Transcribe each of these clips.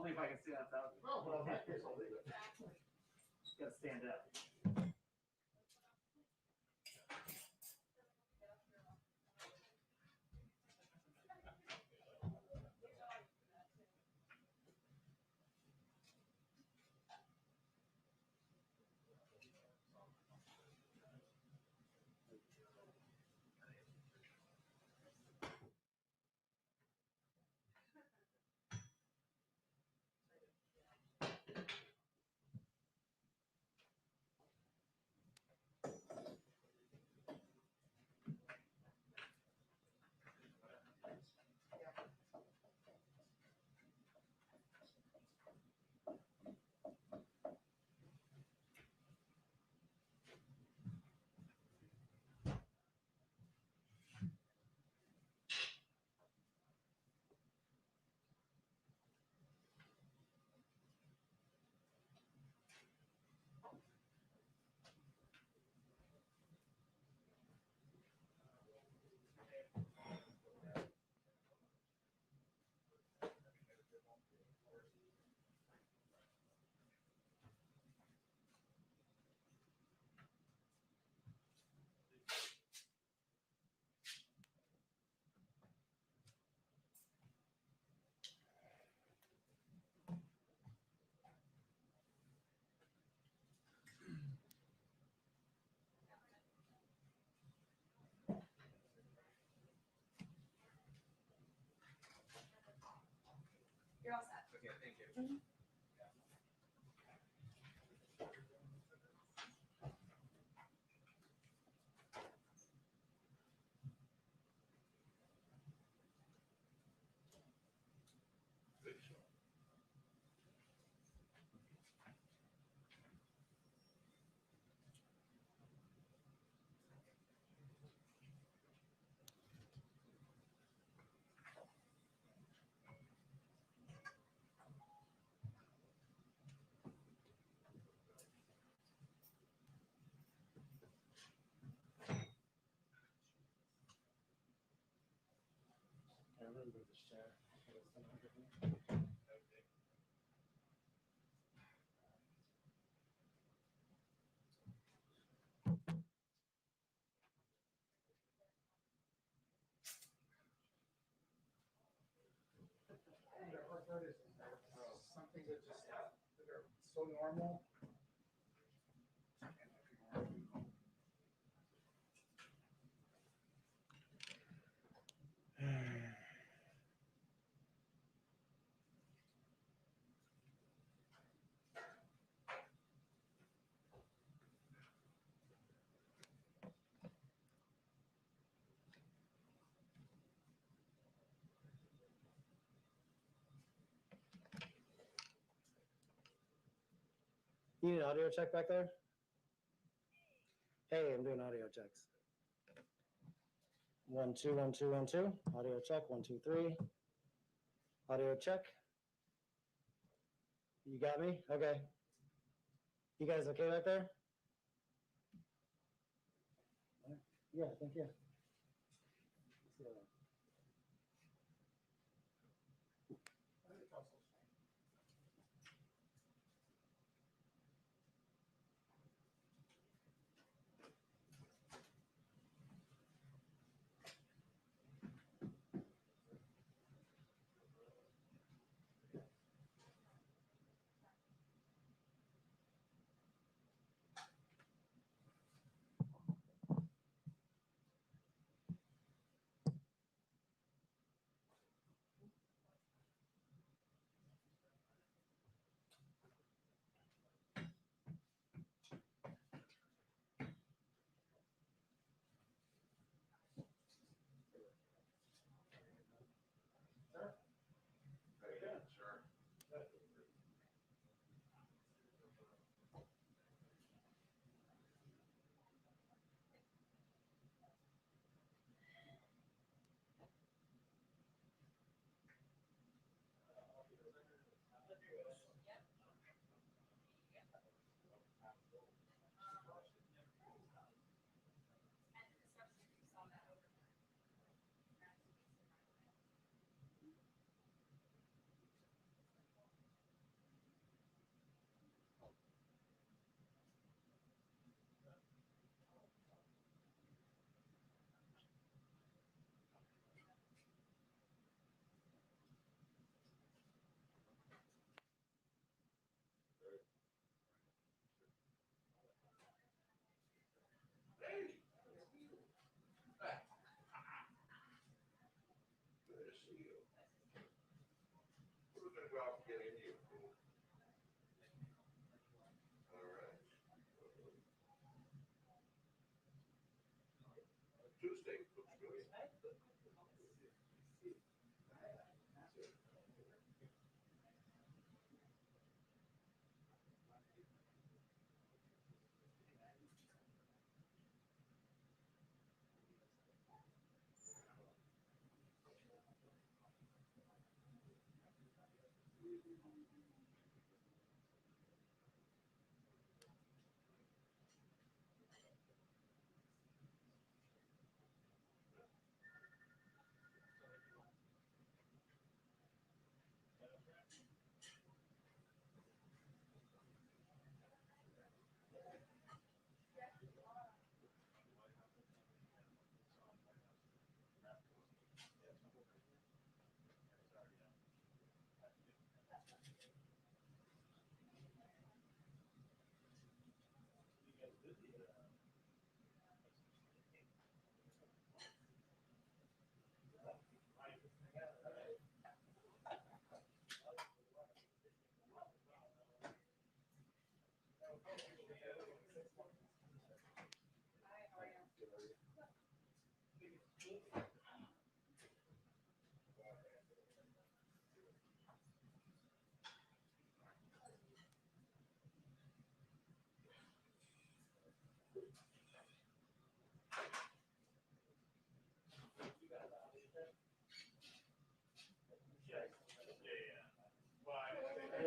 Only if I can stand up. Oh, well, in that case, I'll leave it. Gotta stand up. You're all set. Okay, thank you. I remember this chair. Something that just, that are so normal. You need an audio check back there? Hey, I'm doing audio checks. 1, 2, 1, 2, 1, 2. Audio check. 1, 2, 3. Audio check. You got me? Okay. You guys okay back there? Yeah, thank you. Hey,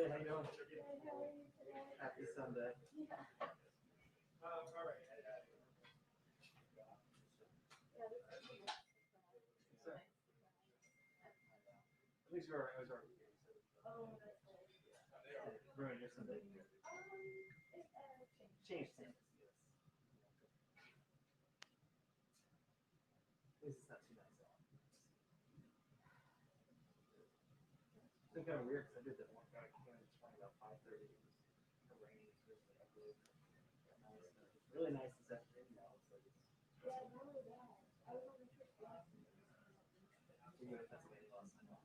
how you doing? Happy Sunday. All right. At least I was already here. Ruined your Sunday. Changed things. At least it's not too nice out. It's been kind of weird because I did that one guy came in this morning about 5:30. It was raining. It was really ugly. Really nice this afternoon now. It's like it's. Were you in Pennsylvania last night?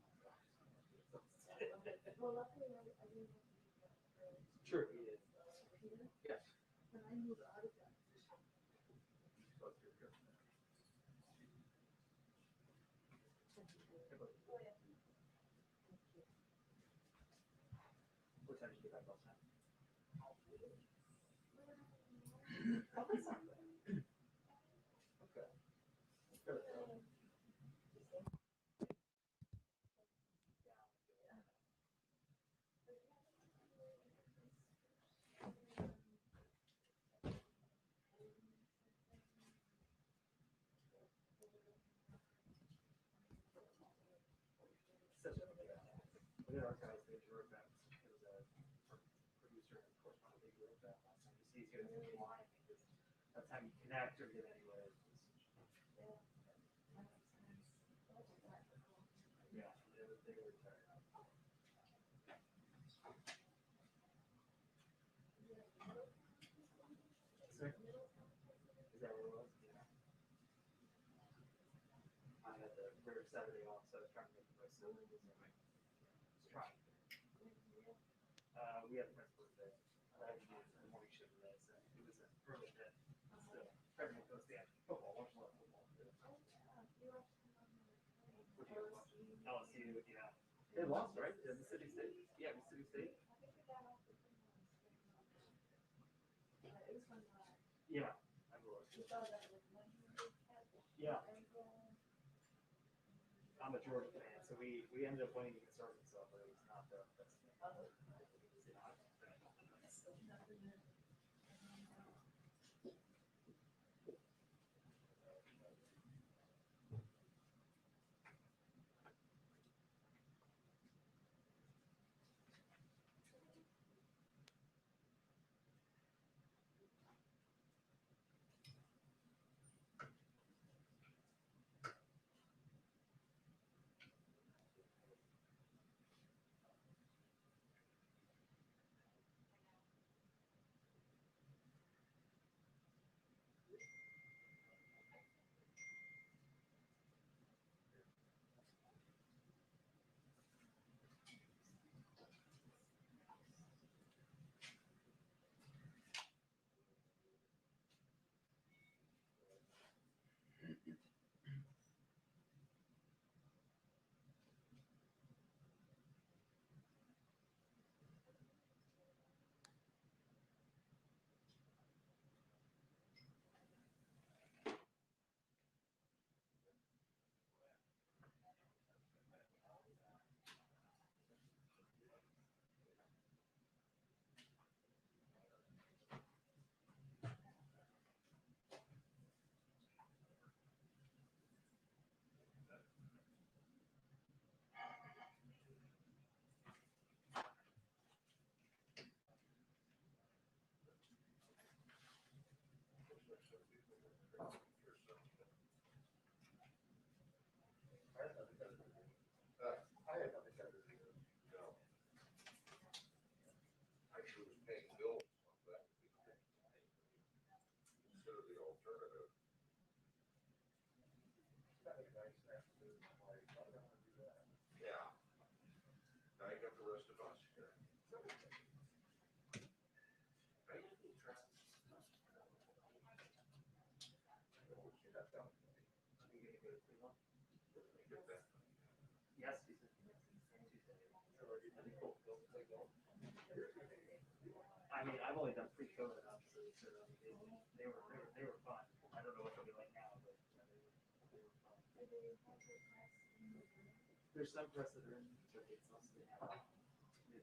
True, he is. Yeah. What time did you get back last night? Oh, that's not bad. Okay. Fairly early. Such a we had our guys, they drove back. There was a producer and correspondent, they drove back last time. You see, he's getting a line. That's how you connect or get anywhere. Yeah, they were tired. Sick? Is that what it was? Yeah. I had the rare Saturday off, so I was trying to make the most of it. Just trying. We had a friend's birthday. I had to do the morning shift today, so it was an early day. Still, everyone goes to football, watch a lot of football. LSU, yeah. They lost, right? To Mississippi State? Yeah, Mississippi State. Yeah, I will. Yeah. I'm a Georgia fan, so we ended up winning against Arkansas, but it was not the best game. go to Cleveland? Yes, he said. That'd be cool. I mean, I've only done pre-COVID obviously, so they were fun. I don't know what they'll be like now, but they were fun. There's some press that are in, but it's also they have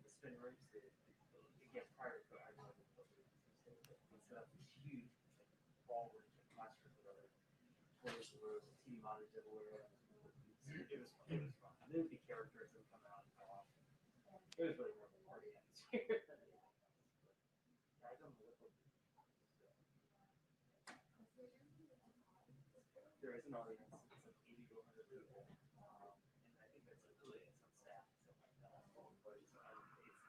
the spin ropes. Again, prior to COVID, I know they set up these huge ballrooms and classrooms with other players who were TV monitors everywhere. It was fun. And there would be characters that would come out and talk. It was really more of a party atmosphere. I don't know what they'll do. There is an audience. It's like 80 to 100 people. And I think that's really some staff and stuff like that. But it's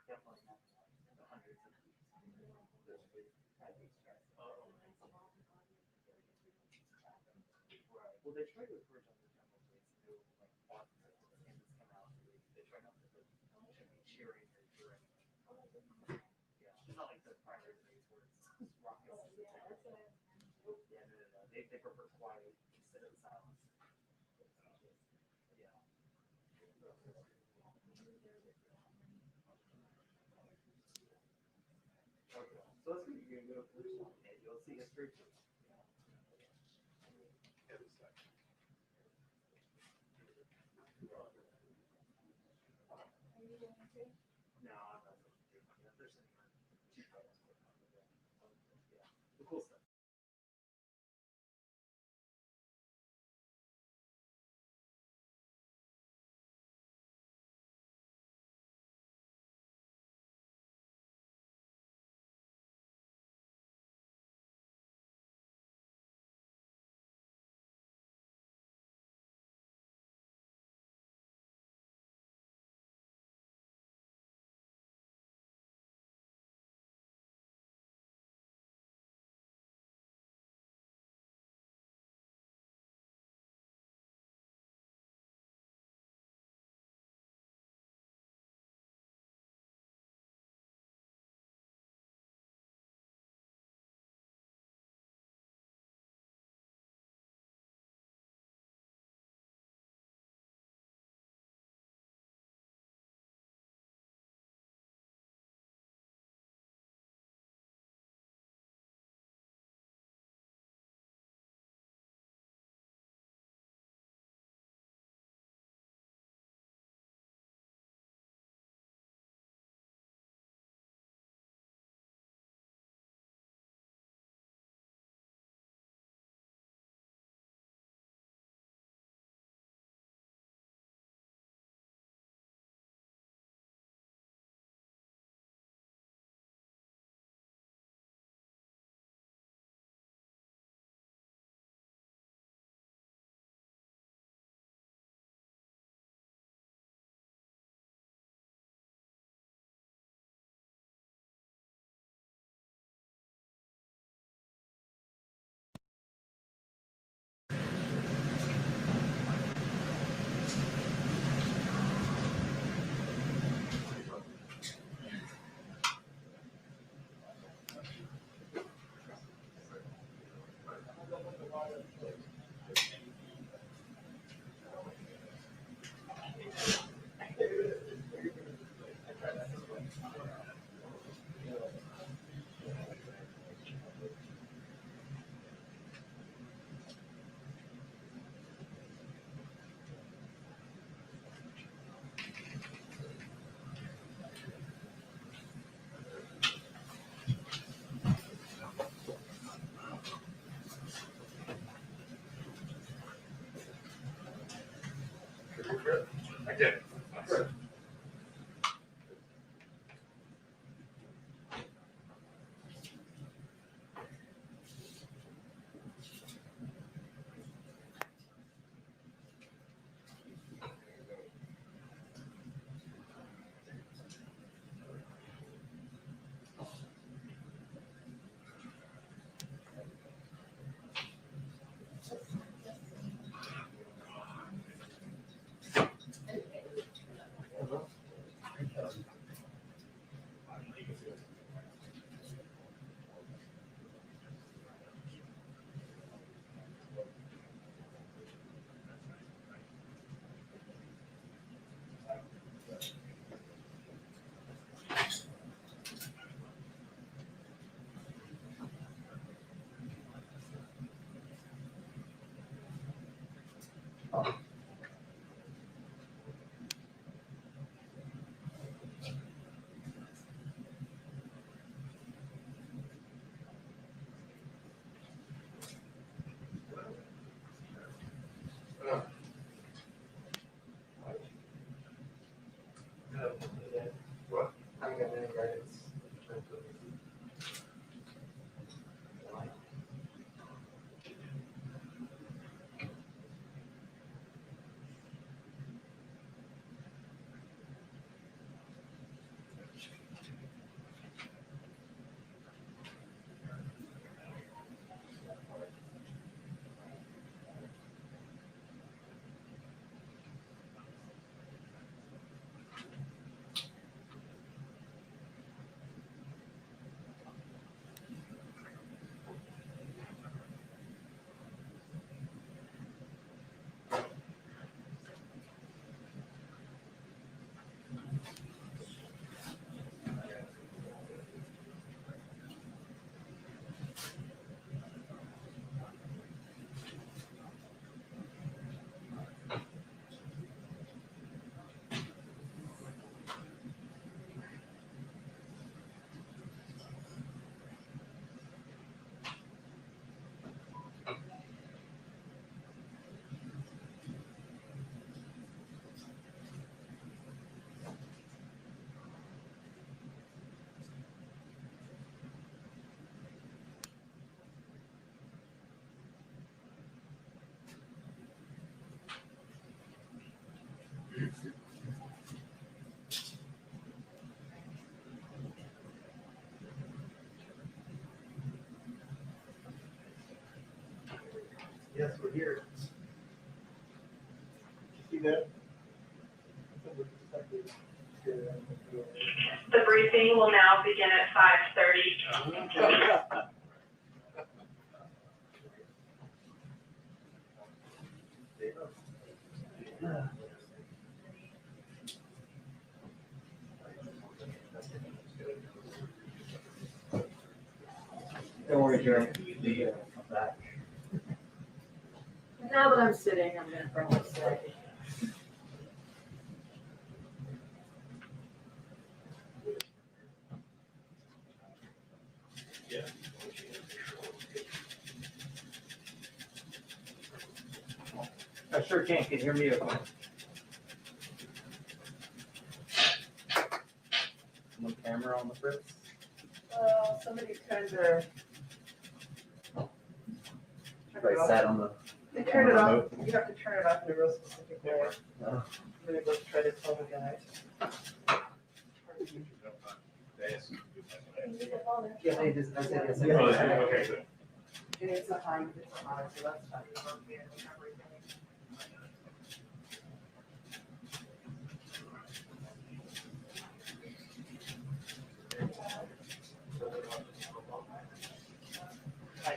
definitely not the hundreds of people. Right. Well, they try to encourage other demo plates to do like walk and come out. They try not to put cheering or cheering. Yeah, it's not like the primary place where it's rockets. Yeah, no. They prefer quiet instead of silence. Yeah. Okay. So let's see. You're gonna go to the first one. And you'll see history. No, I'm not going to do it. There's anywhere cheap items. Yeah. The cool stuff. I did. Good. What? I haven't got any guidance. Yes, we're here. See that? The briefing will now begin at 5:30. Don't worry, Jeremy. You're gonna come back. Now that I'm sitting, I'm gonna probably stay. I sure can. Can you hear me okay? One camera on the fritz. Somebody turned their. Right, sat on the. They turned it off, you have to turn it off in a real specific way. Oh. I'm gonna go try to tell the guy. Yeah, they just, I said, yes. Oh, okay, good. And it's a high, it's a high, so that's fine.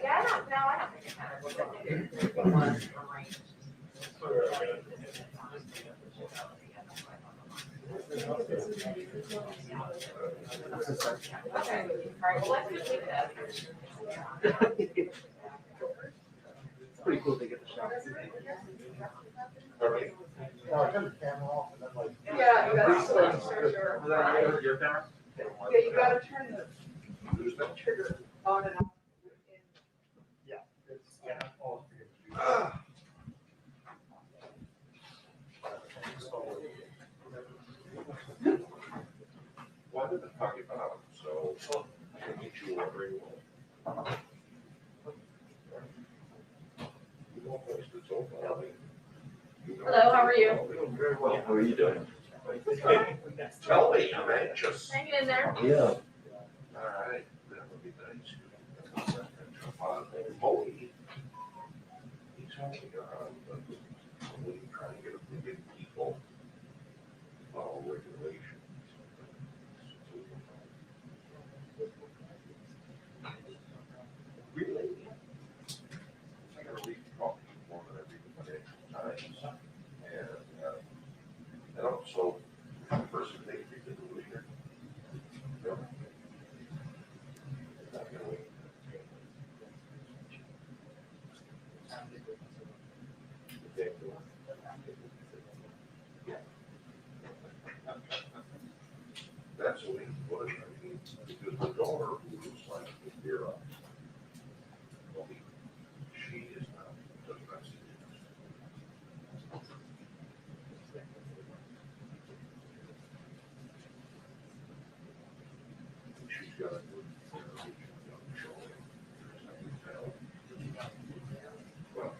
Yeah, I don't think it matters. Okay, all right, well, let's just leave it as is. It's pretty cool to get the shot. Okay. No, I turned the camera off and then like. Yeah, you gotta, sure. Was that your camera? Yeah, you gotta turn the trigger on and off. Yeah. It's, yeah. all for you. Ah. Why did the fuck it out? So, I can get you ordering one. You don't waste it so far. Hello, how are you? Doing very well. How are you doing? Tell me, I'm anxious. Hanging in there. Yeah. All right, that would be nice. Molly. He's having, but we try to get a big people follow regulations. Really? I gotta read coffee more than I read the Financial Times. And also, first they read the leader. got a good generation of young children. Well,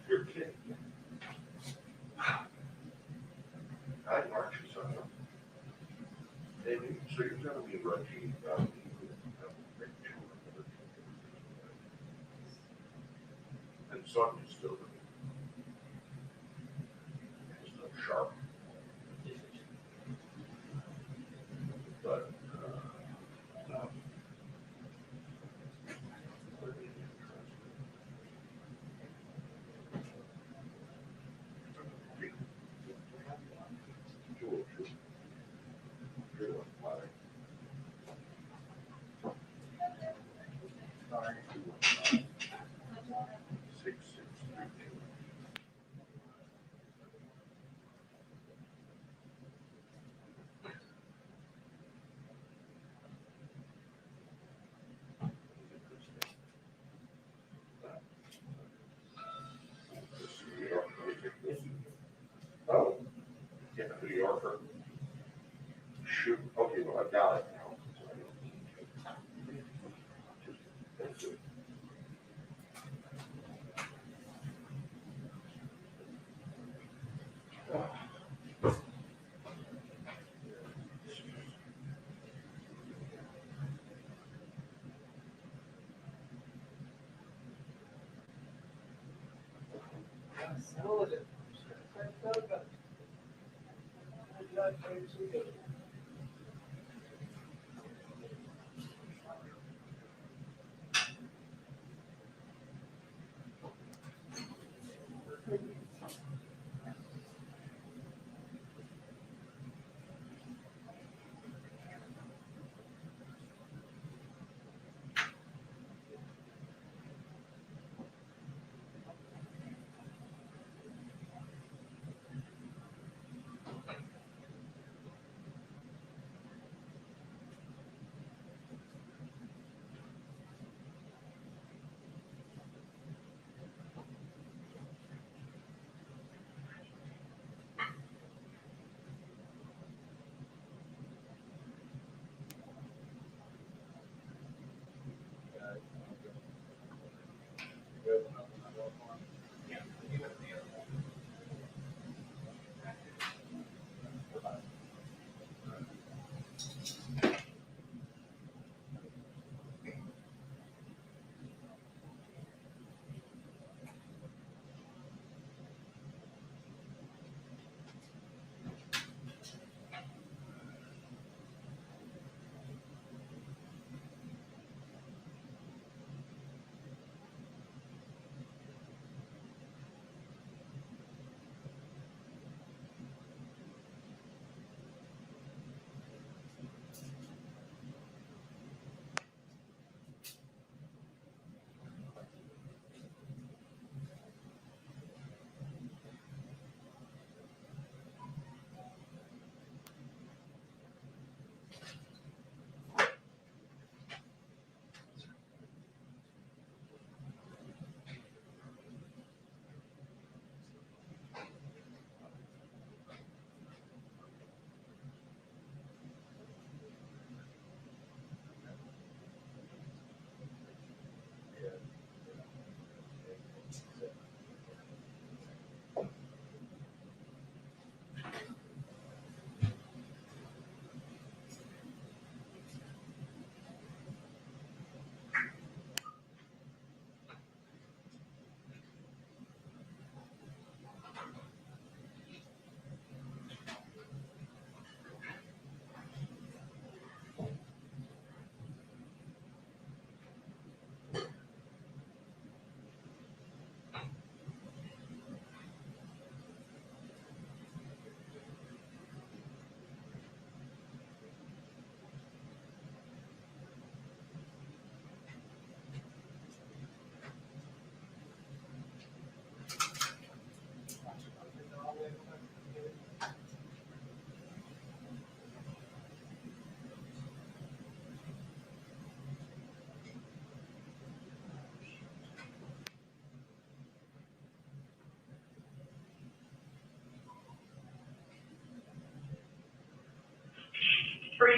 your kid. Hi, Archie, son. Hey, so you're gonna be Reggie, and son is still sharp. But, no. Sorry. 663. Oh, yeah, New Yorker. Shoot, okay, well, I got it now. That's it. Settle it in. I thought about it. I'm not going to.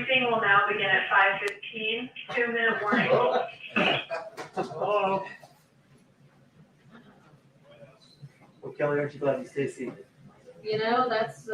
Briefing will now begin at 5:15. 2-minute warning. Hello? Well, Kelly, aren't you glad you stay seated? You know, that's,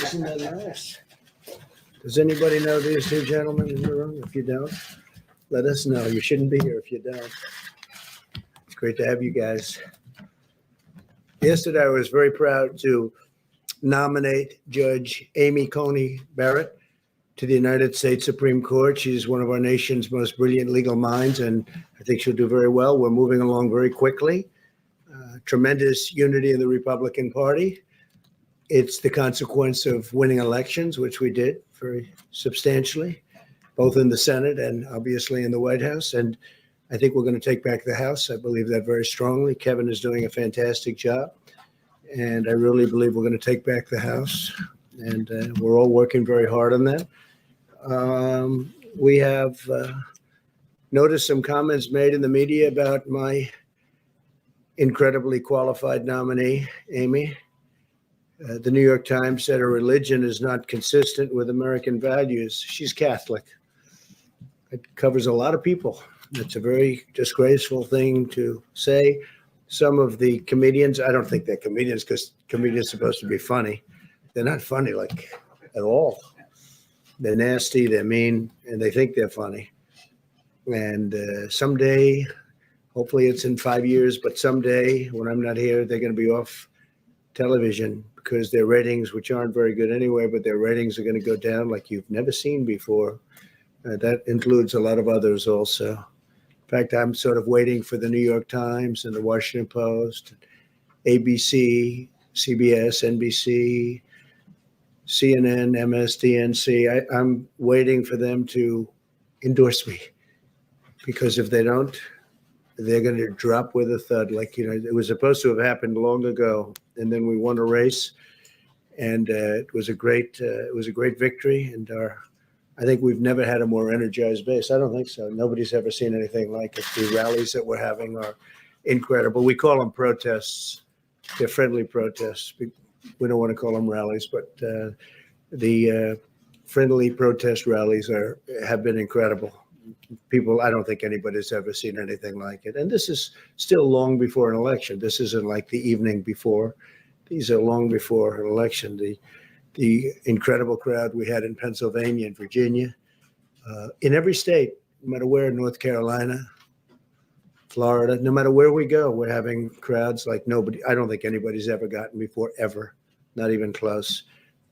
Isn't that nice? Does anybody know these two gentlemen in the room? If you don't, let us know. You shouldn't be here if you don't. It's great to have you guys. Yesterday, I was very proud to nominate Judge Amy Coney Barrett to the United States Supreme Court. She's one of our nation's most brilliant legal minds, and I think she'll do very well. We're moving along very quickly. Tremendous unity in the Republican Party. It's the consequence of winning elections, which we did very substantially, both in the Senate and obviously in the White House. And I think we're going to take back the House. I believe that very strongly. Kevin is doing a fantastic job. And I really believe we're going to take back the House. And we're all working very hard on that. We have noticed some comments made in the media about my incredibly qualified nominee, Amy. The New York Times said her religion is not consistent with American values. She's Catholic. It covers a lot of people. It's a very disgraceful thing to say. Some of the comedians, I don't think they're comedians because comedians are supposed to be funny. They're not funny, like, at all. They're nasty, they're mean, and they think they're funny. And someday, hopefully it's in 5 years, but someday when I'm not here, they're going to be off television because their ratings, which aren't very good anyway, but their ratings are going to go down like you've never seen before. That includes a lot of others also. In fact, I'm sort of waiting for the New York Times and the Washington Post, ABC, CBS, NBC, CNN, MSDNC. I'm waiting for them to endorse me because if they don't, they're going to drop with a thud. Like, it was supposed to have happened long ago, and then we won a race, and it was a great victory. And I think we've never had a more energized base. I don't think so. Nobody's ever seen anything like it. The rallies that we're having are incredible. We call them protests. They're friendly protests. We don't want to call them rallies, but the friendly protest rallies have been incredible. People, I don't think anybody's ever seen anything like it. And this is still long before an election. This isn't like the evening before. These are long before an election. The incredible crowd we had in Pennsylvania and Virginia, in every state, no matter where, North Carolina, Florida, no matter where we go, we're having crowds like nobody. I don't think anybody's ever gotten before, ever, not even close.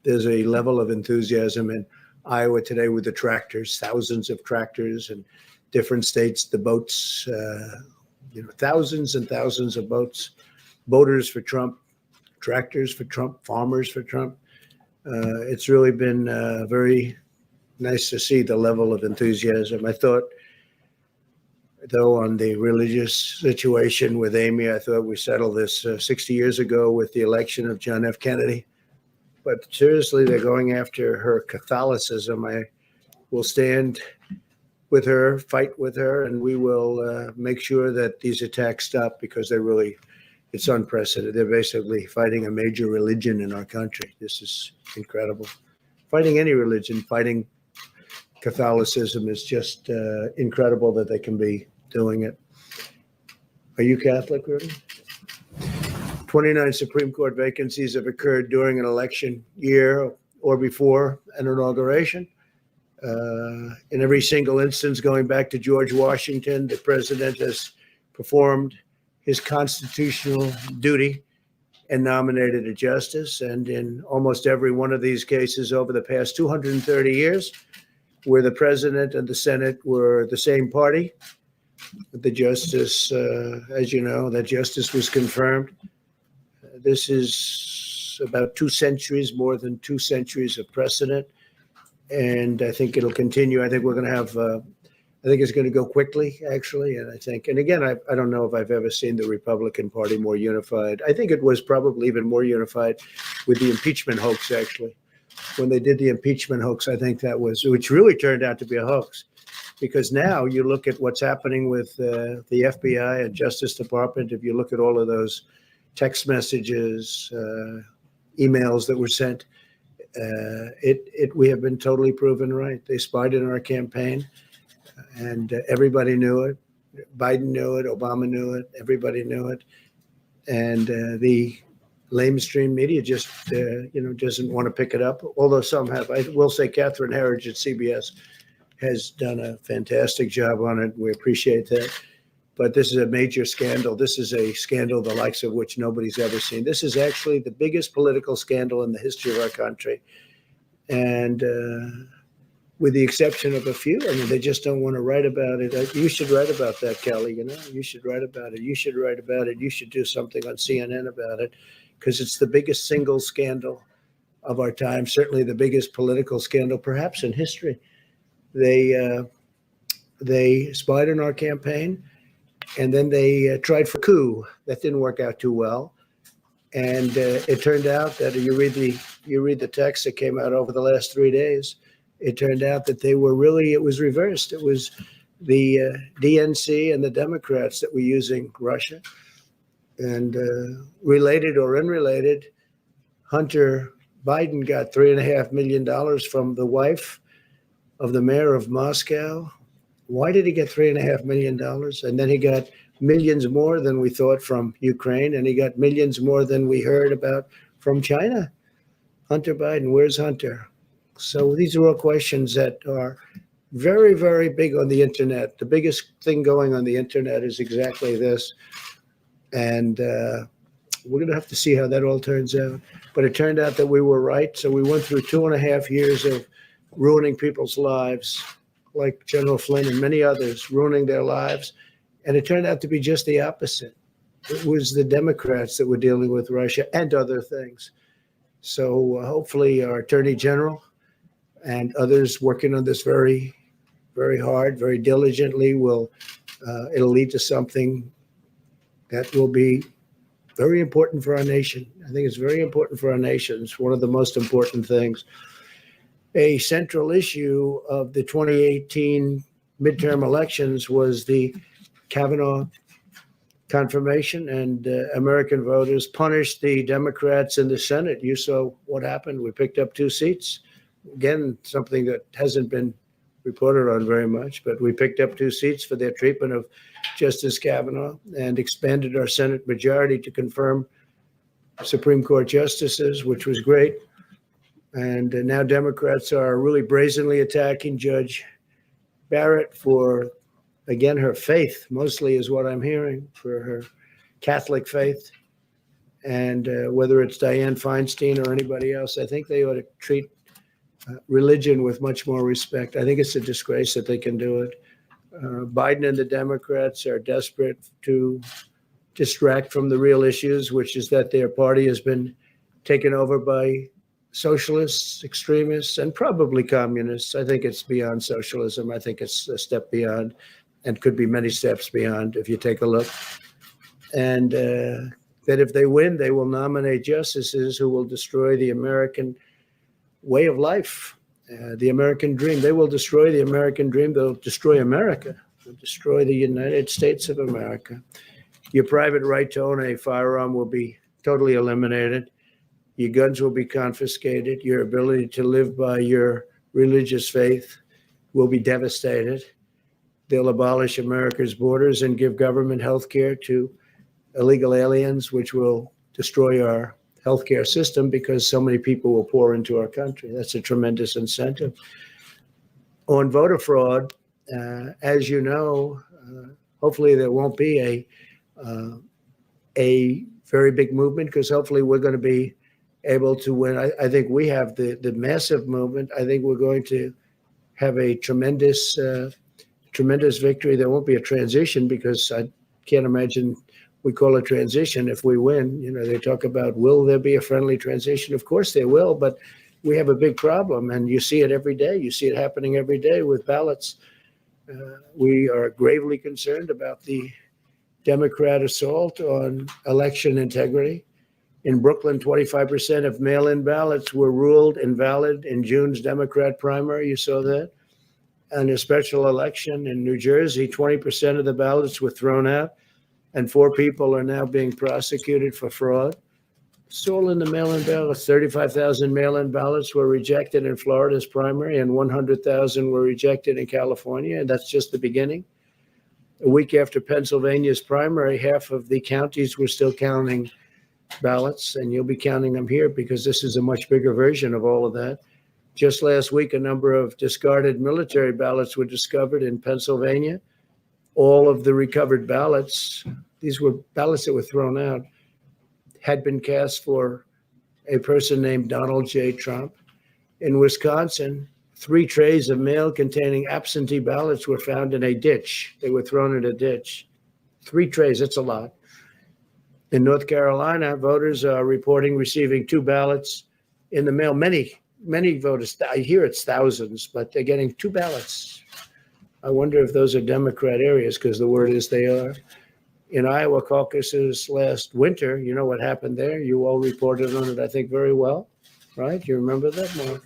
There's a level of enthusiasm in Iowa today with the tractors, thousands of tractors in different states, the boats, thousands and thousands of boats, boaters for Trump, tractors for Trump, farmers for Trump. It's really been very nice to see the level of enthusiasm. I thought, though, on the religious situation with Amy, I thought we settled this 60 years ago with the election of John F. Kennedy. But seriously, they're going after her Catholicism. I will stand with her, fight with her, and we will make sure that these attacks stop because it's unprecedented. They're basically fighting a major religion in our country. This is incredible. Fighting any religion, fighting Catholicism is just incredible that they can be doing it. Are you Catholic, Rudy? 29 Supreme Court vacancies have occurred during an election year or before an inauguration. In every single instance, going back to George Washington, the president has performed his constitutional duty and nominated a justice. And in almost every one of these cases over the past 230 years, where the president and the Senate were the same party, the justice, as you know, that justice was confirmed. This is about 2 centuries, more than 2 centuries of precedent. And I think it'll continue. I think we're going to have, I think it's going to go quickly, actually. And I think, and again, I don't know if I've ever seen the Republican Party more unified. I think it was probably even more unified with the impeachment hoax, actually. When they did the impeachment hoax, I think that was, which really turned out to be a hoax. Because now you look at what's happening with the FBI and Justice Department, if you look at all of those text messages, emails that were sent, we have been totally proven right. They spied in our campaign, and everybody knew it. Biden knew it. Obama knew it. Everybody knew it. And the lamestream media just, doesn't want to pick it up. Although some have. I will say Catherine Herridge at CBS has done a fantastic job on it. We appreciate that. But this is a major scandal. This is a scandal the likes of which nobody's ever seen. This is actually the biggest political scandal in the history of our country. And with the exception of a few, I mean, they just don't want to write about it. You should write about that, Kelly. You should write about it. You should write about it. You should do something on CNN about it, because it's the biggest single scandal of our time, certainly the biggest political scandal, perhaps in history. They spied on our campaign. And then they tried for a coup. That didn't work out too well. And it turned out that you read the text that came out over the last 3 days. It turned out that it was reversed. It was the DNC and the Democrats that were using Russia. And related or unrelated, Hunter Biden got $3.5 million from the wife of the mayor of Moscow. Why did he get $3.5 million? And then he got millions more than we thought from Ukraine, and he got millions more than we heard about from China. Hunter Biden, where's Hunter? So these are all questions that are very, very big on the internet. The biggest thing going on the internet is exactly this. And we're going to have to see how that all turns out. But it turned out that we were right. So we went through 2.5 years of ruining people's lives, like General Flynn and many others, ruining their lives. And it turned out to be just the opposite. It was the Democrats that were dealing with Russia and other things. So hopefully our Attorney General and others working on this very, very hard, very diligently it'll lead to something that will be very important for our nation. I think it's very important for our nation. It's one of the most important things. A central issue of the 2018 midterm elections was the Kavanaugh confirmation, and American voters punished the Democrats in the Senate. You saw what happened. We picked up 2 seats. Again, something that hasn't been reported on very much, but we picked up 2 seats for their treatment of Justice Kavanaugh and expanded our Senate majority to confirm Supreme Court justices, which was great. And now Democrats are really brazenly attacking Judge Barrett for, again, her faith, mostly is what I'm hearing, for her Catholic faith. And whether it's Dianne Feinstein or anybody else, I think they ought to treat religion with much more respect. I think it's a disgrace that they can do it. Biden and the Democrats are desperate to distract from the real issues, which is that their party has been taken over by socialists, extremists, and probably communists. I think it's beyond socialism. I think it's a step beyond, and could be many steps beyond if you take a look. And that if they win, they will nominate justices who will destroy the American way of life, the American dream. They will destroy the American dream. They'll destroy America. They'll destroy the United States of America. Your private right to own a firearm will be totally eliminated. Your guns will be confiscated. Your ability to live by your religious faith will be devastated. they'll abolish America's borders and give government health care to illegal aliens, which will destroy our healthcare system because so many people will pour into our country. That's a tremendous incentive. On voter fraud, as you know, hopefully there won't be a very big movement because hopefully we're going to be able to win. I think we have the massive movement. I think we're going to have a tremendous victory. There won't be a transition because I can't imagine we call it transition if we win. You know, they talk about, will there be a friendly transition? Of course there will, but we have a big problem, and you see it every day. You see it happening every day with ballots. We are gravely concerned about the Democrat assault on election integrity. In Brooklyn, 25% of mail-in ballots were ruled invalid in June's Democrat primary. You saw that. And a special election in New Jersey, 20% of the ballots were thrown out, and 4 people are now being prosecuted for fraud. It's all in the mail-in ballots. 35,000 mail-in ballots were rejected in Florida's primary, and 100,000 were rejected in California, and that's just the beginning. A week after Pennsylvania's primary, half of the counties were still counting ballots, and you'll be counting them here because this is a much bigger version of all of that. Just last week, a number of discarded military ballots were discovered in Pennsylvania. All of the recovered ballots, these were ballots that were thrown out, had been cast for a person named Donald J. Trump. In Wisconsin, 3 trays of mail containing absentee ballots were found in a ditch. They were thrown in a ditch. 3 trays, that's a lot. In North Carolina, voters are reporting receiving 2 ballots in the mail. Many voters, I hear it's thousands, but they're getting 2 ballots. I wonder if those are Democrat areas, because the word is they are. In Iowa caucuses last winter, you know what happened there? You all reported on it, I think, very well, right? You remember that, Mark?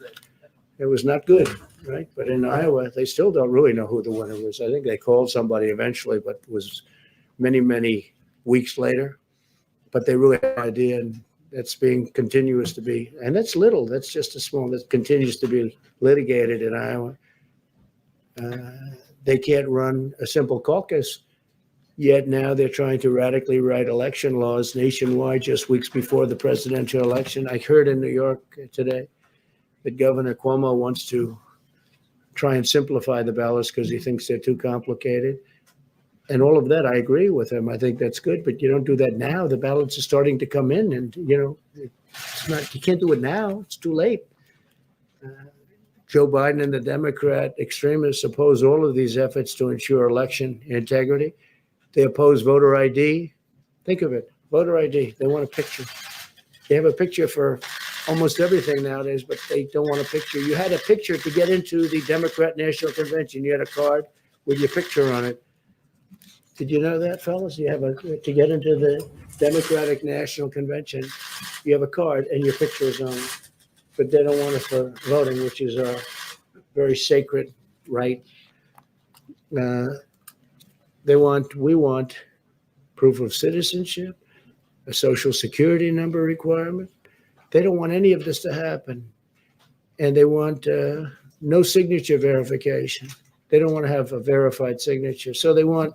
It was not good, right? But in Iowa, they still don't really know who the winner was. I think they called somebody eventually, but it was many, many weeks later. But they really have no idea, and that's being continuous to be, and that's little. That's just a small, that continues to be litigated in Iowa. They can't run a simple caucus, yet now they're trying to radically write election laws nationwide just weeks before the presidential election. I heard in New York today that Governor Cuomo wants to try and simplify the ballots because he thinks they're too complicated. And all of that, I agree with him. I think that's good, but you don't do that now. The ballots are starting to come in, and it's not. You can't do it now. It's too late. Joe Biden and the Democrat extremists oppose all of these efforts to ensure election integrity. They oppose voter ID. Think of it, voter ID. They want a picture. They have a picture for almost everything nowadays, but they don't want a picture. You had a picture to get into the Democrat National Convention. You had a card with your picture on it. Did you know that, fellas? You have to get into the Democratic National Convention, you have a card and your picture is on it. But they don't want it for voting, which is our very sacred right. We want proof of citizenship, a social security number requirement. They don't want any of this to happen. And they want no signature verification. They don't want to have a verified signature. So they want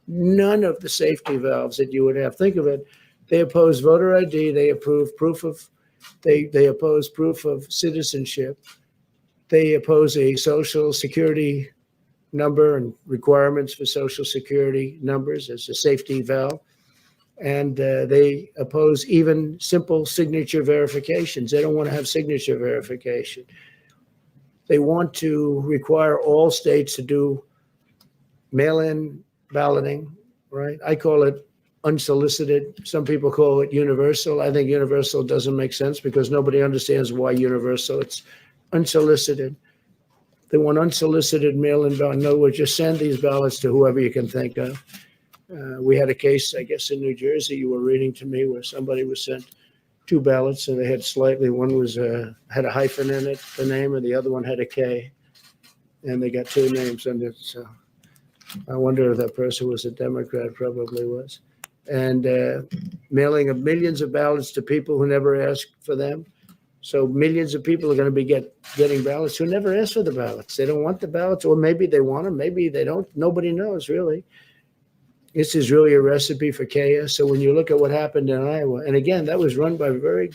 none of the safety valves that you would have. Think of it. They oppose voter ID. They oppose proof of citizenship. They oppose a social security number and requirements for social security numbers as a safety valve. And they oppose even simple signature verifications. They don't want to have signature verification. They want to require all states to do mail-in balloting, right? I call it unsolicited. Some people call it universal. I think universal doesn't make sense because nobody understands why universal. It's unsolicited. They want unsolicited mail-in ballot. In other words, just send these ballots to whoever you can think of. We had a case, I guess, in New Jersey you were reading to me where somebody was sent 2 ballots and they had one was had a hyphen in it, the name, and the other one had a K. And they got 2 names under it. So I wonder if that person was a Democrat, probably was. And mailing of millions of ballots to people who never asked for them. So millions of people are going to be getting ballots who never asked for the ballots. They don't want the ballots, or maybe they want them, maybe they don't. Nobody knows, really. This is really a recipe for chaos. So when you look at what happened in Iowa, and again, that was run by very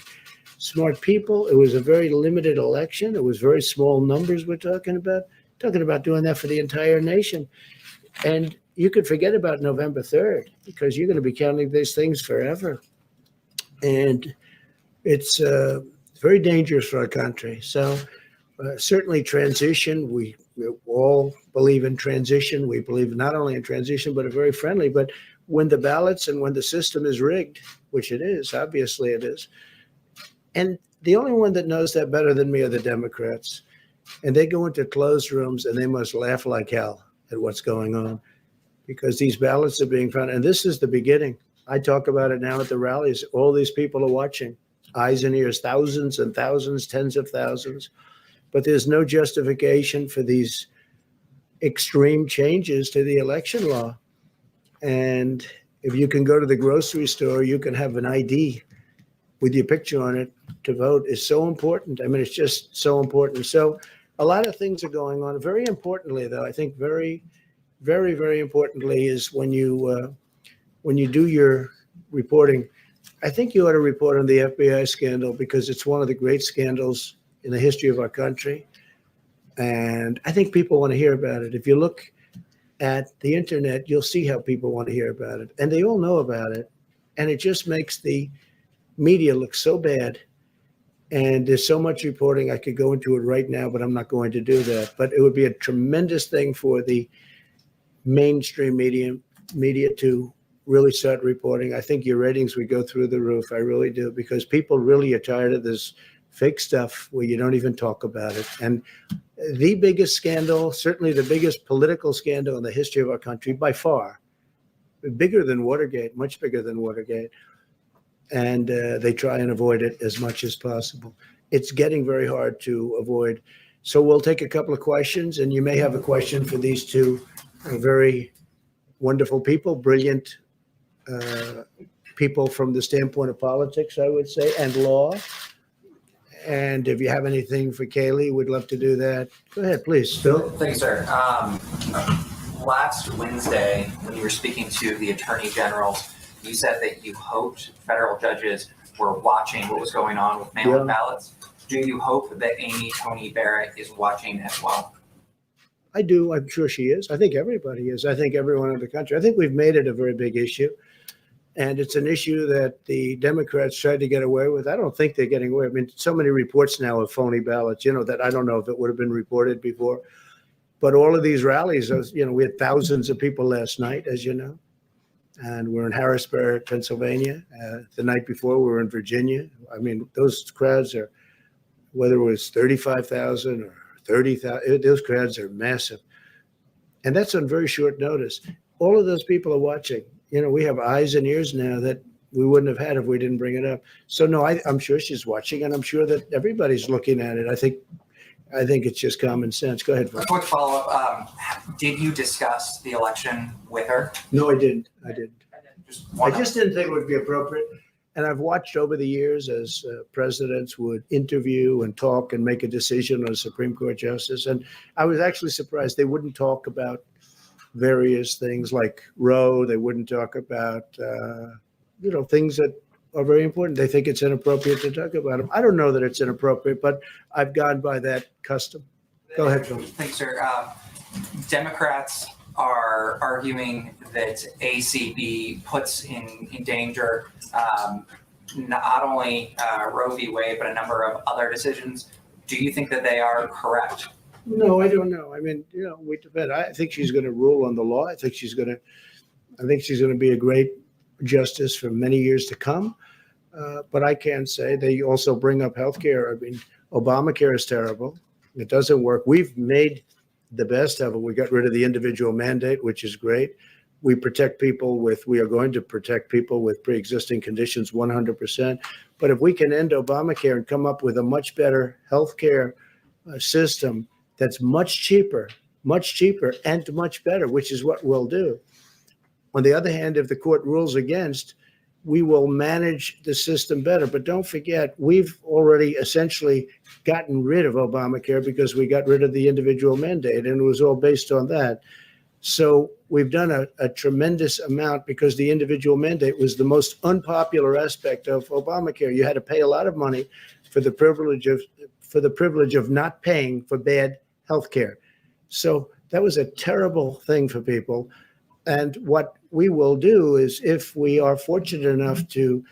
smart people. It was a very limited election. It was very small numbers we're talking about doing that for the entire nation. And you could forget about November 3rd because you're going to be counting these things forever. And it's very dangerous for our country. So certainly transition, we all believe in transition. We believe not only in transition, but a very friendly. But when the ballots and when the system is rigged, which it is, obviously it is. And the only one that knows that better than me are the Democrats. And they go into closed rooms and they must laugh like hell at what's going on because these ballots are being found. And this is the beginning. I talk about it now at the rallies. All these people are watching, eyes and ears, thousands and thousands, tens of thousands. But there's no justification for these extreme changes to the election law. And if you can go to the grocery store, you can have an ID with your picture on it to vote is so important. I mean, it's just so important. So a lot of things are going on. Very importantly, though, I think very, very, very importantly is when you do your reporting, I think you ought to report on the FBI scandal because it's one of the great scandals in the history of our country. And I think people want to hear about it. If you look at the internet, you'll see how people want to hear about it. And they all know about it. And it just makes the media look so bad. And there's so much reporting. I could go into it right now, but I'm not going to do that. But it would be a tremendous thing for the mainstream media to really start reporting. I think your ratings would go through the roof. I really do, because people really are tired of this fake stuff where you don't even talk about it. And the biggest scandal, certainly the biggest political scandal in the history of our country by far, bigger than Watergate, much bigger than Watergate. And they try and avoid it as much as possible. It's getting very hard to avoid. So we'll take a couple of questions, and you may have a question for these two very wonderful people, brilliant people from the standpoint of politics, I would say, and law. And if you have anything for Kaylee, we'd love to do that. Go ahead, please, Phil. Thanks, sir. Last Wednesday, when you were speaking to the attorney generals, you said that you hoped federal judges were watching what was going on with mail-in ballots. Do you hope that Amy Coney Barrett is watching as well? I do. I'm sure she is. I think everybody is. I think everyone in the country. I think we've made it a very big issue. And it's an issue that the Democrats tried to get away with. I don't think they're getting away. I mean, so many reports now of phony ballots, that I don't know if it would have been reported before. But all of these rallies, we had thousands of people last night, as you know. And we're in Harrisburg, Pennsylvania. The night before, we were in Virginia. I mean, those crowds are, whether it was 35,000 or 30,000, those crowds are massive. And that's on very short notice. All of those people are watching. We have eyes and ears now that we wouldn't have had if we didn't bring it up. So, no, I'm sure she's watching, and I'm sure that everybody's looking at it. I think it's just common sense. Go ahead. A quick follow-up. Did you discuss the election with her? No, I didn't. I I just didn't think it would be appropriate. And I've watched over the years as presidents would interview and talk and make a decision on a Supreme Court justice. And I was actually surprised they wouldn't talk about various things like Roe. They wouldn't talk about, things that are very important. They think it's inappropriate to talk about them. I don't know that it's inappropriate, but I've gone by that custom. Go ahead, Phil. Thanks, sir. Democrats are arguing that ACB puts in danger not only Roe v. Wade, but a number of other decisions. Do you think that they are correct? No, I don't know. I mean, we depend. I think she's going to rule on the law. I think she's going to be a great justice for many years to come. But I can say they also bring up healthcare. I mean, Obamacare is terrible. It doesn't work. We've made the best of it. We got rid of the individual mandate, which is great. We are going to protect people with pre-existing conditions 100%. But if we can end Obamacare and come up with a much better healthcare system that's much cheaper and much better, which is what we'll do. On the other hand, if the court rules against we will manage the system better. But don't forget, we've already essentially gotten rid of Obamacare because we got rid of the individual mandate, and it was all based on that. So we've done a tremendous amount because the individual mandate was the most unpopular aspect of Obamacare. You had to pay a lot of money for the privilege of not paying for bad health care. So that was a terrible thing for people. And what we will do is, if we are fortunate enough to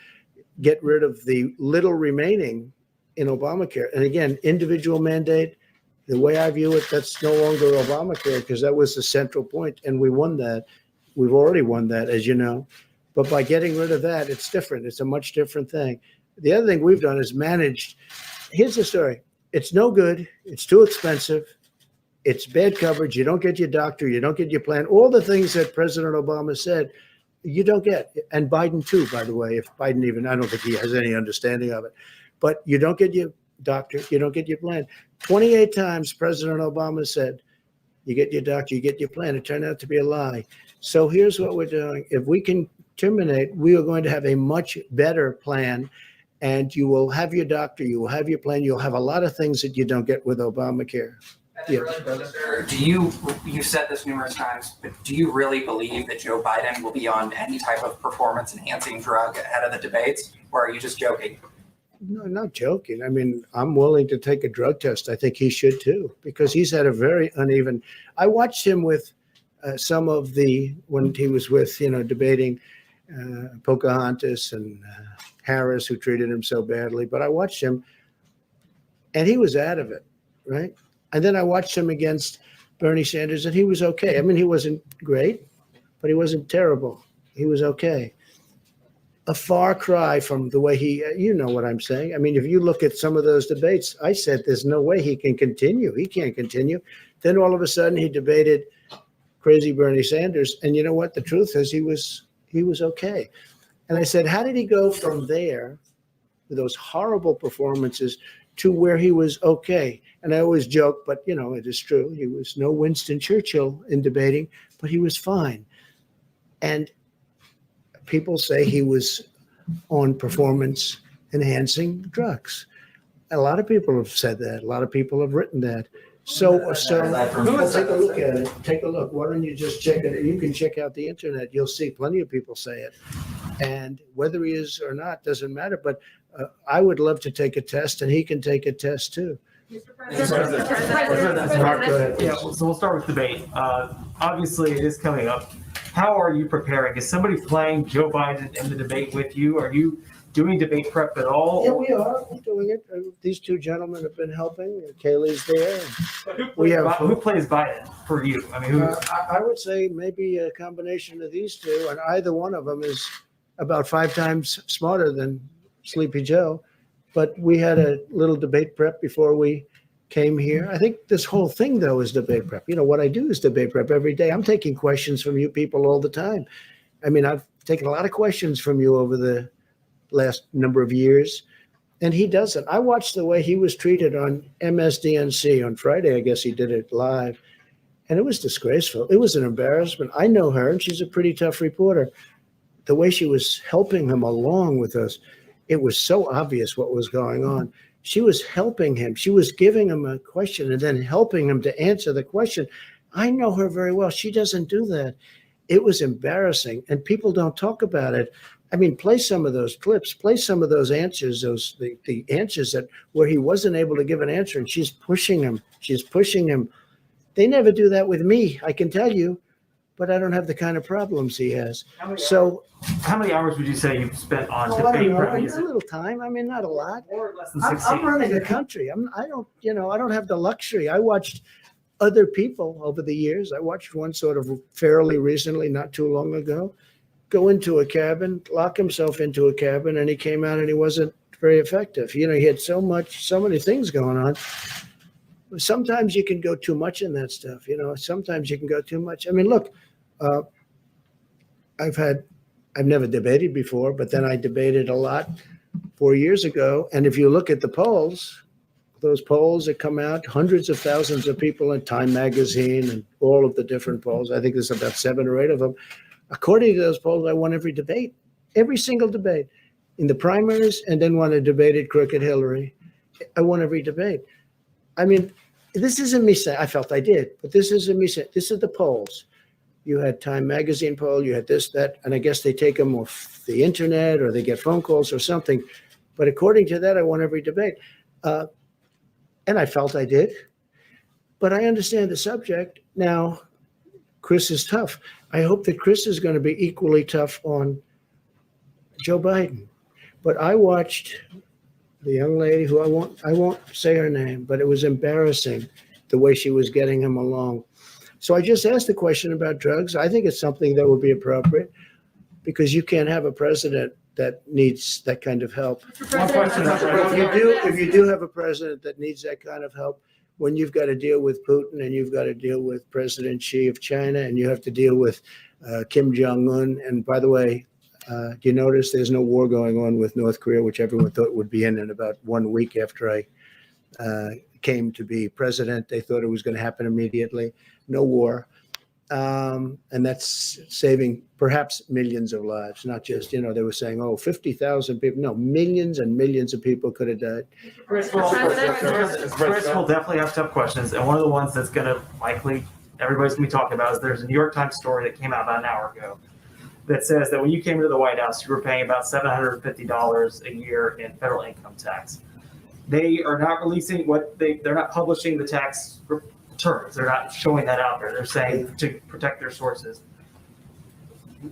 get rid of the little remaining in Obamacare, and again, individual mandate, the way I view it, that's no longer Obamacare because that was the central point, and we won that. We've already won that, as you know. But by getting rid of that, it's different. It's a much different thing. The other thing we've done is managed. Here's the story. It's no good. It's too expensive. It's bad coverage. You don't get your doctor. You don't get your plan. All the things that President Obama said, you don't get. And Biden too, by the way. If Biden even, I don't think he has any understanding of it. But you don't get your doctor. You don't get your plan. 28 times President Obama said, you get your doctor, you get your plan. It turned out to be a lie. So here's what we're doing. If we can terminate, we are going to have a much better plan. And you will have your doctor, you will have your plan. You'll have a lot of things that you don't get with Obamacare. Yeah. Do you said this numerous times, but do you really believe that Joe Biden will be on any type of performance enhancing drug ahead of the debates, or are you just joking? No, not joking. I mean, I'm willing to take a drug test. I think he should too, because he's had a very uneven. I watched him with some of when he was with, debating Pocahontas and Harris, who treated him so badly. But I watched him, and he was out of it, right? And then I watched him against Bernie Sanders, and he was okay. I mean, he wasn't great, but he wasn't terrible. He was okay. A far cry from the way you know what I'm saying. I mean, if you look at some of those debates, I said, there's no way he can continue. He can't continue. Then all of a sudden he debated crazy Bernie Sanders. And you know what? The truth is he was okay. And I said, how did he go from there with those horrible performances to where he was okay? And I always joke, but it is true. He was no Winston Churchill in debating, but he was fine. And people say he was on performance enhancing drugs. A lot of people have said that. A lot of people have written that. So take a look at it. Take a look. Why don't you just check it? You can check out the internet. You'll see plenty of people say it. And whether he is or not doesn't matter. But I would love to take a test, and he can take a test too. Mr. President. Mark, go ahead. Yeah, so we'll start with debate. Obviously, it is coming up. How are you preparing? Is somebody playing Joe Biden in the debate with you? Are you doing debate prep at all? Yeah, we are doing it. These two gentlemen have been helping. Kaylee's there. Who plays Biden for you? I mean, who? I would say maybe a combination of these two, and either one of them is about 5 times smarter than Sleepy Joe. But we had a little debate prep before we came here. I think this whole thing, though, is debate prep. What I do is debate prep every day. I'm taking questions from you people all the time. I mean, I've taken a lot of questions from you over the last number of years, and he doesn't. I watched the way he was treated on MSDNC on Friday. I guess he did it live, and it was disgraceful. It was an embarrassment. I know her, and she's a pretty tough reporter. The way she was helping him along with us, it was so obvious what was going on. She was helping him. She was giving him a question and then helping him to answer the question. I know her very well. She doesn't do that. It was embarrassing, and people don't talk about it. I mean, play some of those clips, play some of those answers, the answers that where he wasn't able to give an answer, and she's pushing him. She's pushing him. They never do that with me, I can tell you, but I don't have the kind of problems he has. How many hours would you say you've spent on I don't debate know, prep? a little time. I mean, not a lot. More or less than I'm 16? running a country. I don't have the luxury. I watched other people over the years. I watched one sort of fairly recently, not too long ago, go into a cabin, lock himself into a cabin, and he came out and he wasn't very effective. He had so many things going on. Sometimes you can go too much in that stuff. Sometimes you can go too much. I mean, look, I've never debated before, but then I debated a lot 4 years ago. And if you look at the polls, those polls that come out, hundreds of thousands of people in Time Magazine and all of the different polls, I think there's about 7 or 8 of them. According to those polls, I won every debate. every single debate in the primaries, and then when I debated crooked Hillary. I won every debate. I mean, this isn't me saying, I felt I did, but this isn't me saying, this is the polls. You had Time Magazine poll, you had this, that, and I guess they take them off the internet or they get phone calls or something. But according to that, I won every debate. And I felt I did. But I understand the subject. Now, Chris is tough. I hope that Chris is going to be equally tough on Joe Biden. But I watched the young lady who I won't say her name, but it was embarrassing the way she was getting him along. So I just asked the question about drugs. I think it's something that would be appropriate because you can't have a president that needs that kind of help. Mr. President, If you do have a president that needs that kind of help, when you've got to deal with Putin and you've got to deal with President Xi of China and you have to deal with Kim Jong-un. And by the way, do you notice there's no war going on with North Korea, which everyone thought would be in about 1 week after I came to be president. They thought it was going to happen immediately. No war. And that's saving perhaps millions of lives, not just, they were saying, 50,000 people. No, millions and millions of people could have died. Chris President. will definitely have tough questions, and one of the ones that's going to likely everybody's going to be talking about is there's a New York Times story that came out about an hour ago that says that when you came into the White House, you were paying about $750 a year in federal income tax. They are not releasing they're not publishing the tax returns. They're not showing that out there. They're saying to protect their sources.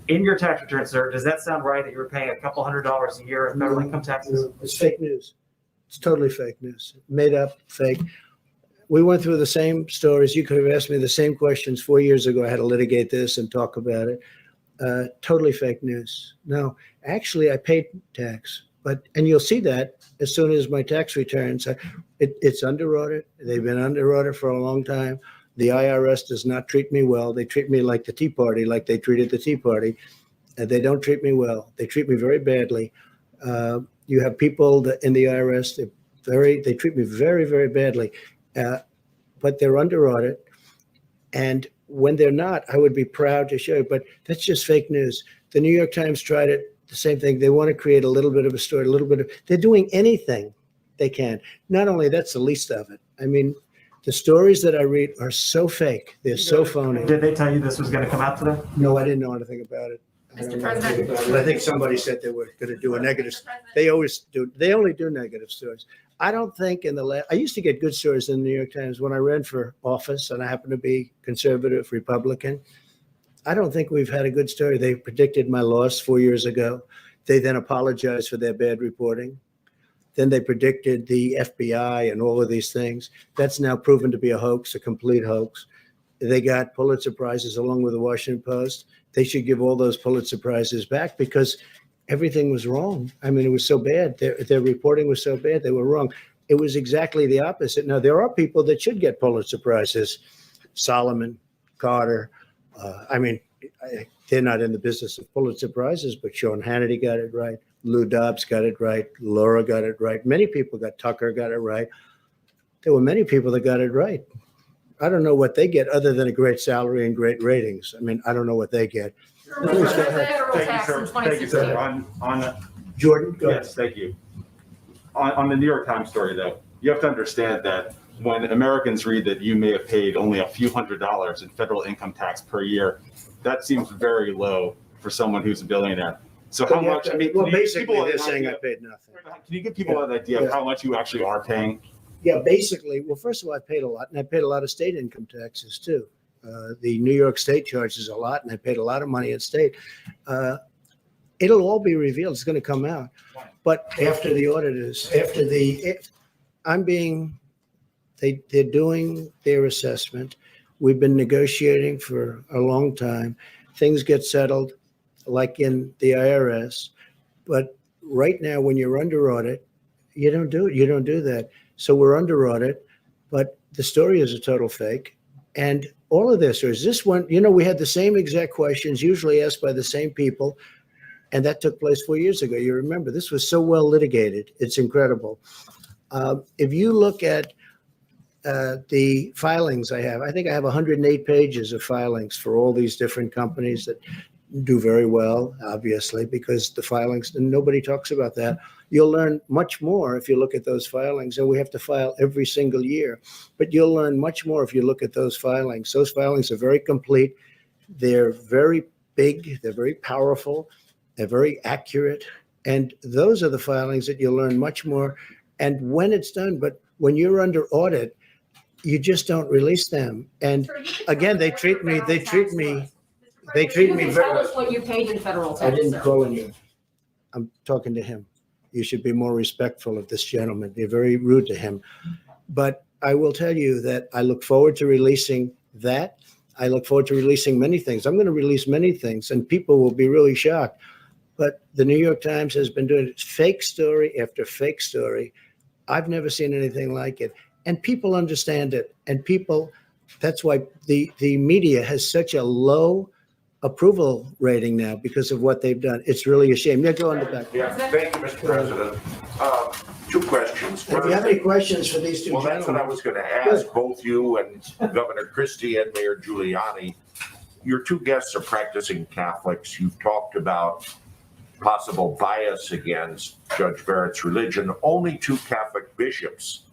In your tax return, sir, does that sound right that you were paying a couple $100s a year in federal income taxes? No, it's fake news. It's totally fake news. Made up, fake. We went through the same stories. You could have asked me the same questions 4 years ago. I had to litigate this and talk about it. Totally fake news. No, actually, I paid tax, and you'll see that as soon as my tax returns. It's under audit. They've been under audit for a long time. The IRS does not treat me well. They treat me like the Tea Party, like they treated the Tea Party. They don't treat me well. They treat me very badly. You have people in the IRS. They treat me very, very badly. But they're under audit, and when they're not, I would be proud to show you, but that's just fake news. The New York Times tried it, the same thing. They want to create a little bit of a story, they're doing anything they can. Not only that's the least of it. I mean, the stories that I read are so fake. They're so phony. Did they tell you this was going to come out today? No, I didn't know anything about it. Mr. President. I think somebody said they were going to do a negative. They always do. They only do negative stories. I don't think I used to get good stories in the New York Times when I ran for office, and I happen to be conservative Republican. I don't think we've had a good story. They predicted my loss 4 years ago. They then apologized for their bad reporting. Then they predicted the FBI and all of these things. That's now proven to be a hoax, a complete hoax. They got Pulitzer Prizes along with the Washington Post. They should give all those Pulitzer Prizes back because everything was wrong. I mean, it was so bad. Their reporting was so bad. They were wrong. It was exactly the opposite. Now, there are people that should get Pulitzer Prizes. Solomon, Carter. They're not in the business of Pulitzer Prizes, but Sean Hannity got it right. Lou Dobbs got it right. Laura got it right. Many people Tucker got it right. There were many people that got it right. I don't know what they get other than a great salary and great ratings. I mean, I don't know what they get. Federal tax in Thank you, 2016. sir. On Jordan, go ahead. yes, thank you. On the New York Times story, though, you have to understand that when Americans read that you may have paid only a few $100s in federal income tax per year, that seems very low for someone who's a billionaire. So how much? I mean, Well, can you give basically, people they're an saying I idea- paid nothing. Can you give people an idea of how much you actually are paying? Yeah, basically, well, first of all, I paid a lot, and I paid a lot of state income taxes too. The New York State charges a lot, and I paid a lot of money at state. It'll all be revealed. It's going to come out. But after the auditors, they're doing their assessment. We've been negotiating for a long time. Things get settled, like in the IRS. But right now, when you're under audit, you don't do it. You don't do that. So we're under audit, but the story is a total fake. And all of this, we had the same exact questions, usually asked by the same people. And that took place 4 years ago. You remember, this was so well litigated. It's incredible. If you look at the filings I think I have 108 pages of filings for all these different companies that do very well, obviously, because the filings, and nobody talks about that. You'll learn much more if you look at those filings, and we have to file every single year. But you'll learn much more if you look at those filings. Those filings are very complete. They're very big. They're very powerful. They're very accurate. And those are the filings that you'll learn much more. And when it's done, but when you're under audit, you just don't release them. And again, they treat me You very. can tell us what you paid in federal I tax. didn't sir. call him you. I'm talking to him. You should be more respectful of this gentleman. You're very rude to him. But I will tell you that I look forward to releasing that. I look forward to releasing many things. I'm going to release many things, and people will be really shocked. But the New York Times has been doing fake story after fake story. I've never seen anything like it. And people understand it. And people, that's why the media has such a low approval rating now because of what they've done. It's really a shame. Yeah, go on the back. Yeah, thank you, Mr. President. Two questions. If you have any questions for these two Well, that's what I gentlemen, was going to ask, both you and Governor Christie and Mayor Giuliani. Your two guests are practicing Catholics. You've talked about possible bias against Judge Barrett's religion. Only two Catholic bishops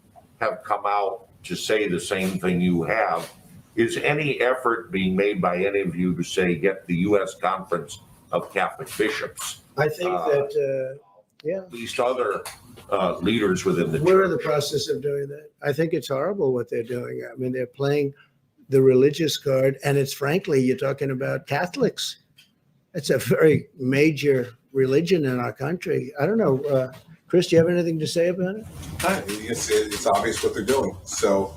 have come out to say the same thing you have. Is any effort being made by any of you to say, get the U.S. Conference of Catholic Bishops, I think that, yeah, at least other leaders within the we're in the church? process of doing that. I think it's horrible what they're doing. I mean, they're playing the religious card, and it's frankly, you're talking about Catholics. It's a very major religion in our country. I don't know, Chris, do you have anything to say about it? It's obvious what they're doing. So,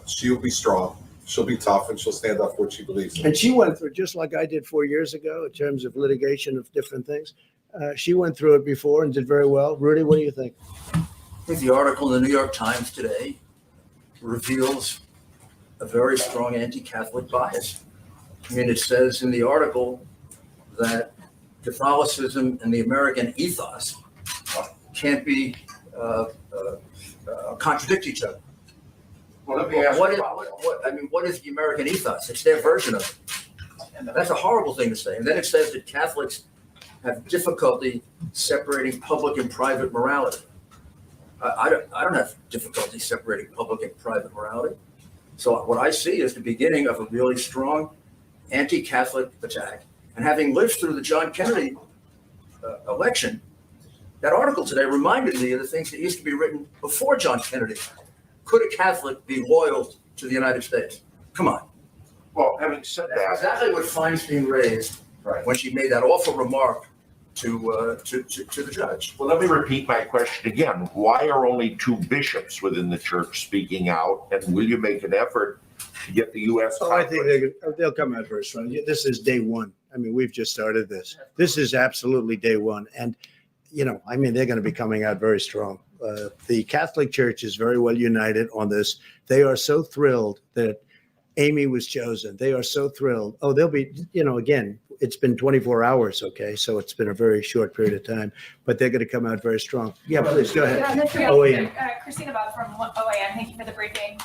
she'll be strong. She'll be tough, and she'll stand up for what she believes in. And she went through, just like I did 4 years ago, in terms of litigation of different things. She went through it before and did very well. Rudy, what do you think? I think the article in the New York Times today reveals a very strong anti-Catholic bias. I mean, it says in the article that Catholicism and the American ethos can't be contradict each other. Well, let me ask What you is, about what is the American ethos? It's their version of it. That's a horrible thing to say. And then it says that Catholics have difficulty separating public and private morality. I don't have difficulty separating public and private morality. So what I see is the beginning of a really strong anti-Catholic attack. And having lived through the John Kennedy election, that article today reminded me of the things that used to be written before John Kennedy. Could a Catholic be loyal to the United States? Come on. Well, having said That's that, exactly what Feinstein raised when she made that awful remark to the judge. well, let me repeat my question again. Why are only two bishops within the church speaking out? And will you make an effort to get the U.S. Oh, I think Conference? they'll come out very strong. This is day one. I mean, we've just started this. This is absolutely day one. And, I mean, they're going to be coming out very strong. The Catholic Church is very well united on this. They are so thrilled that Amy was chosen. They are so thrilled. Oh, they'll be, again, it's been 24 hours, okay? So it's been a very short period of time, but they're going to come out very strong. Yeah, please, go ahead. OAN. Christina Bob from OAN, thank you for the briefing.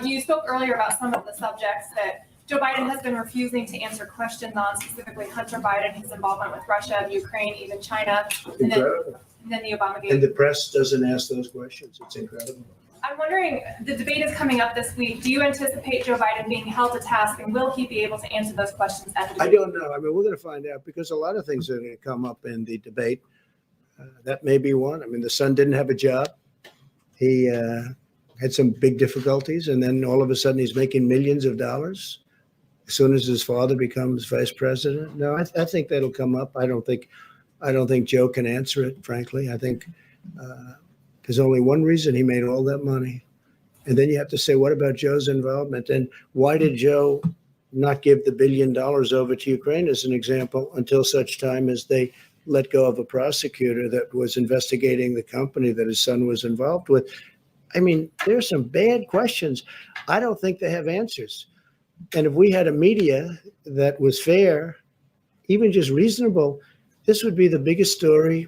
You spoke earlier about some of the subjects that Joe Biden has been refusing to answer questions on, specifically Hunter Biden, his involvement with Russia, Ukraine, even China, and then the Obamagate. And the press doesn't ask those questions. It's incredible. I'm wondering, the debate is coming up this week. Do you anticipate Joe Biden being held to task, and will he be able to answer those questions at the I debate? don't know. I mean, we're going to find out because a lot of things are going to come up in the debate. That may be one. I mean, the son didn't have a job. He had some big difficulties, and then all of a sudden he's making millions of dollars as soon as his father becomes vice president. No, I think that'll come up. I don't think Joe can answer it, frankly. I think there's only one reason he made all that money. And then you have to say, what about Joe's involvement? And why did Joe not give the $1 billion over to Ukraine, as an example, until such time as they let go of a prosecutor that was investigating the company that his son was involved with? I mean, there's some bad questions. I don't think they have answers. And if we had a media that was fair, even just reasonable, this would be the biggest story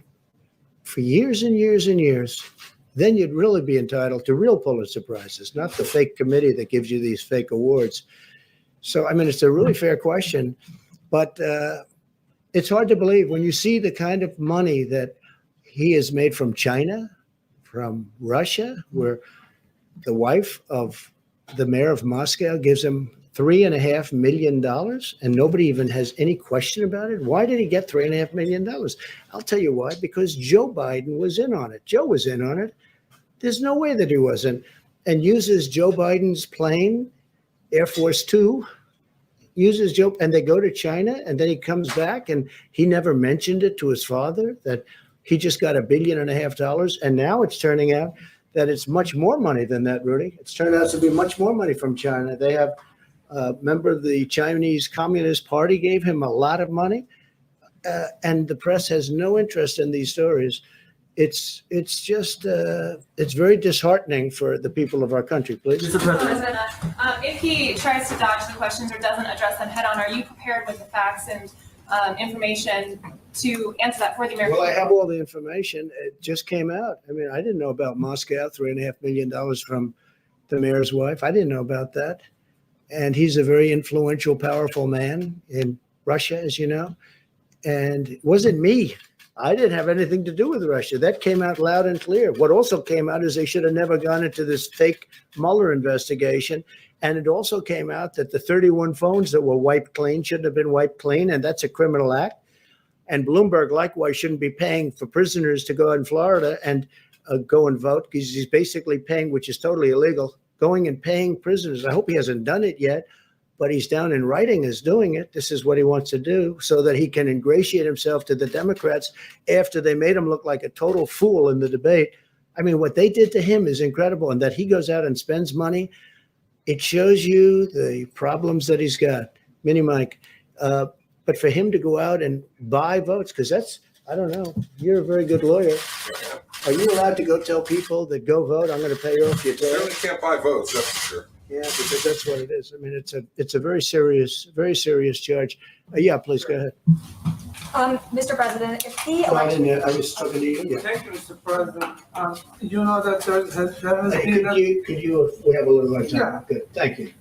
for years and years and years. Then you'd really be entitled to real Pulitzer Prizes, not the fake committee that gives you these fake awards. So, I mean, it's a really fair question, but it's hard to believe when you see the kind of money that he has made from China, from Russia, where the wife of the mayor of Moscow gives him $3.5 million, and nobody even has any question about it. Why did he get $3.5 million? I'll tell you why. Because Joe Biden was in on it. Joe was in on it. There's no way that he wasn't. And uses Joe Biden's plane, Air Force Two, uses Joe, and they go to China, and then he comes back, and he never mentioned it to his father that he just got $1.5 billion, and now it's turning out that it's much more money than that, Rudy. It's turned out to be much more money from China. They have a member of the Chinese Communist Party gave him a lot of money, and the press has no interest in these stories. It's just it's very disheartening for the people of our country. Please. Mr. President, if he tries to dodge the questions or doesn't address them head on, are you prepared with the facts and information to answer that for the American Well, I people? have all the information. It just came out. I mean, I didn't know about Moscow, $3.5 million from the mayor's wife. I didn't know about that. And he's a very influential, powerful man in Russia, as you know. And it wasn't me. I didn't have anything to do with Russia. That came out loud and clear. What also came out is they should have never gone into this fake Mueller investigation. And it also came out that the 31 phones that were wiped clean shouldn't have been wiped clean, and that's a criminal act. And Bloomberg likewise shouldn't be paying for prisoners to go in Florida and go and vote, because he's basically paying, which is totally illegal, going and paying prisoners. I hope he hasn't done it yet, but he's down in writing as doing it. This is what he wants to do so that he can ingratiate himself to the Democrats after they made him look like a total fool in the debate. I mean, what they did to him is incredible, and that he goes out and spends money. It shows you the problems that he's got. Mini Mike. But for him to go out and buy votes, because that's, I don't know, you're a very good lawyer. Are you allowed to go tell people that go vote, I'm going to pay off your You tab? certainly can't buy votes, that's for sure. Yeah, because that's what it is. I mean, it's a very serious charge. Yeah, please go ahead. Mr. President, if the No, I election. didn't, I was talking to you. Yeah. Thank you, Mr. President. You know that there has Hey, been, could you, we have a little more time. Yeah. Good, thank you.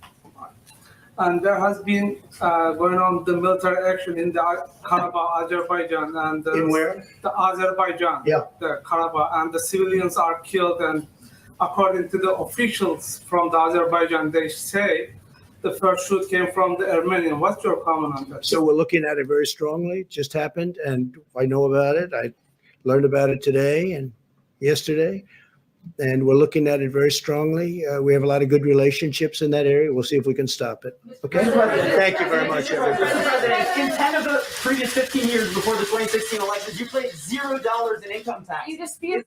and there has been going on the military action in the Karabakh, Azerbaijan, and In where? the Azerbaijan, Yeah. the Karabakh, and the civilians are killed. And according to the officials from the Azerbaijan, they say the first shoot came from the Armenian. What's your comment on that? So we're looking at it very strongly. It just happened, and I know about it. I learned about it today and yesterday, and we're looking at it very strongly. We have a lot of good relationships in that area. We'll see if we can stop it. Okay? Thank you very much, everybody. Mr. President, in 10 of the previous 15 years before the 2016 elections, you paid $0 in income tax. You dispute